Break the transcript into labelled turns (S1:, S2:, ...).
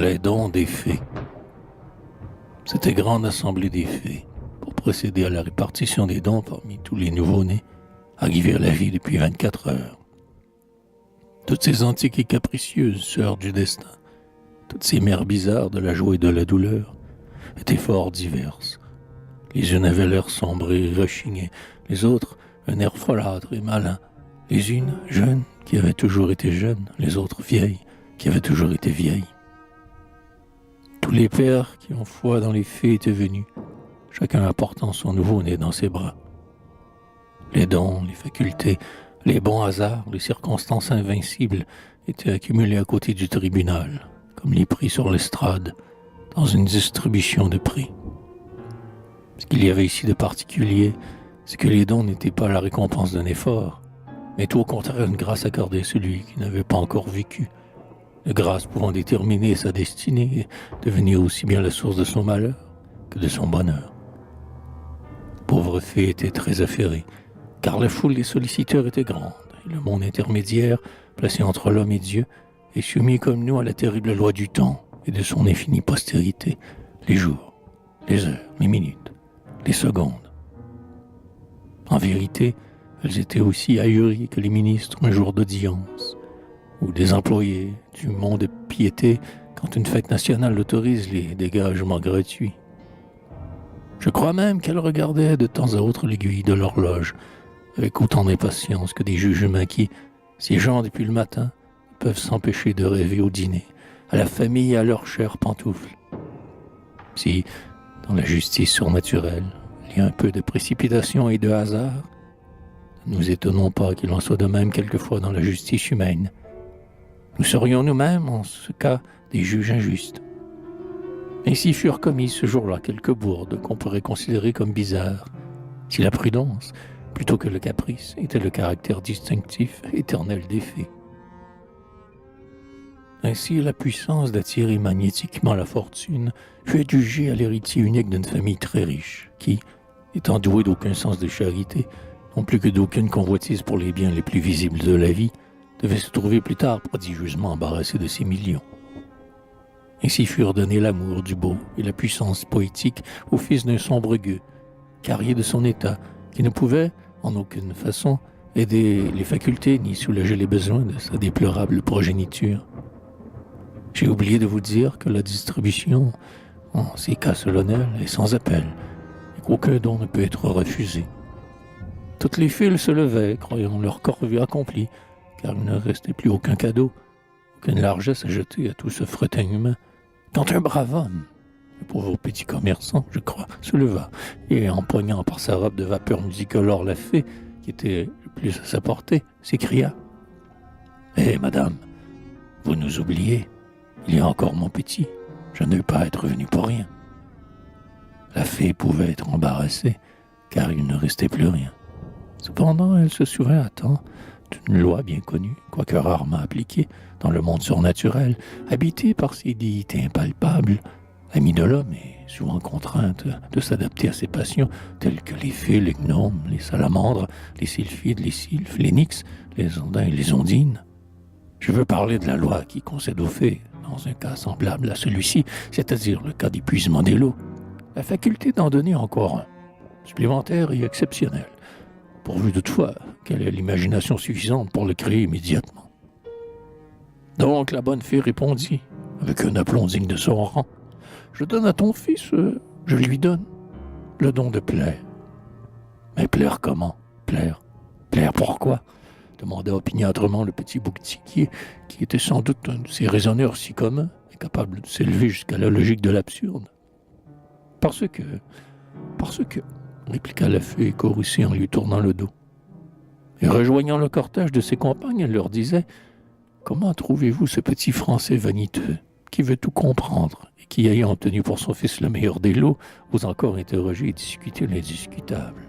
S1: Les dons des fées. C'était grande assemblée des fées pour procéder à la répartition des dons parmi tous les nouveau-nés arrivés à la vie depuis 24 heures. Toutes ces antiques et capricieuses sœurs du destin, toutes ces mères bizarres de la joie et de la douleur, étaient fort diverses. Les unes avaient l'air sombre et rechigné, les autres un air folâtre et malin, les unes jeunes qui avaient toujours été jeunes, les autres vieilles qui avaient toujours été vieilles. Tous les pères qui ont foi dans les fées étaient venus, chacun apportant son nouveau-né dans ses bras. Les dons, les facultés, les bons hasards, les circonstances invincibles étaient accumulés à côté du tribunal, comme les prix sur l'estrade, dans une distribution de prix. Ce qu'il y avait ici de particulier, c'est que les dons n'étaient pas la récompense d'un effort, mais tout au contraire une grâce accordée à celui qui n'avait pas encore vécu, une grâce pouvant déterminer sa destinée et devenir aussi bien la source de son malheur que de son bonheur. La pauvre fée était très affairée, car la foule des solliciteurs était grande, et le monde intermédiaire, placé entre l'homme et Dieu, est soumis comme nous à la terrible loi du temps et de son infinie postérité, les jours, les heures, les minutes, les secondes. En vérité, elles étaient aussi ahuries que les ministres un jour d'audience, ou des employés du monde de piété quand une fête nationale autorise les dégagements gratuits. Je crois même qu'elles regardaient de temps à autre l'aiguille de l'horloge, avec autant d'impatience que des jugements qui, siégeant depuis le matin, peuvent s'empêcher de rêver au dîner, à la famille et à leurs chères pantoufles. Si, dans la justice surnaturelle, il y a un peu de précipitation et de hasard, ne nous étonnons pas qu'il en soit de même quelquefois dans la justice humaine. Nous serions nous-mêmes, en ce cas, des juges injustes. Ainsi furent commises ce jour-là quelques bourdes qu'on pourrait considérer comme bizarres, si la prudence, plutôt que le caprice, était le caractère distinctif éternel des fées. Ainsi, la puissance d'attirer magnétiquement la fortune fut adjugée à l'héritier unique d'une famille très riche, qui, étant doué d'aucun sens de charité, non plus que d'aucune convoitise pour les biens les plus visibles de la vie, devait se trouver plus tard prodigieusement embarrassé de ses millions. Ainsi furent donnés l'amour du beau et la puissance poétique au fils d'un sombre gueux, carrier de son état, qui ne pouvait, en aucune façon, aider les facultés ni soulager les besoins de sa déplorable progéniture. J'ai oublié de vous dire que la distribution, en ces cas solennels, est sans appel, et qu'aucun don ne peut être refusé. Toutes les files se levaient, croyant leur corvée accomplie, car il ne restait plus aucun cadeau, aucune largesse à jeter à tout ce fretin humain, quand un brave homme, un pauvre petit commerçant, je crois, se leva, et empoignant par sa robe de vapeur musicolore la fée, qui était le plus à sa portée, s'écria « Hé, madame, vous nous oubliez, il y a encore mon petit, je ne veux pas être venu pour rien. » La fée pouvait être embarrassée, car il ne restait plus rien. Cependant, elle se souvint à temps d'une loi bien connue, quoique rarement appliquée, dans le monde surnaturel, habité par ces déités impalpables, amies de l'homme et souvent contraintes de s'adapter à ses passions, telles que les fées, les gnomes, les salamandres, les sylphides, les sylphes, les nix, les ondins et les ondines. Je veux parler de la loi qui concède aux fées, dans un cas semblable à celui-ci, c'est-à-dire le cas d'épuisement des lots, la faculté d'en donner encore un, supplémentaire et exceptionnel, pourvu toutefois qu'elle ait l'imagination suffisante pour le créer immédiatement. Donc la bonne fée répondit, avec un aplomb digne de son rang, « Je donne à ton fils, je lui donne le don de plaire. » « Mais plaire comment? Plaire? Plaire pourquoi? » demanda opiniâtrement le petit bouquetiquier, qui était sans doute un de ces raisonneurs si communs, incapable de s'élever jusqu'à la logique de l'absurde. « Parce que, répliqua la fée écourissée en lui tournant le dos. Et rejoignant le cortège de ses compagnes, elle leur disait « Comment trouvez-vous ce petit Français vaniteux, qui veut tout comprendre, et qui, ayant obtenu pour son fils le meilleur des lots, ose encore interroger et discuter l'indiscutable?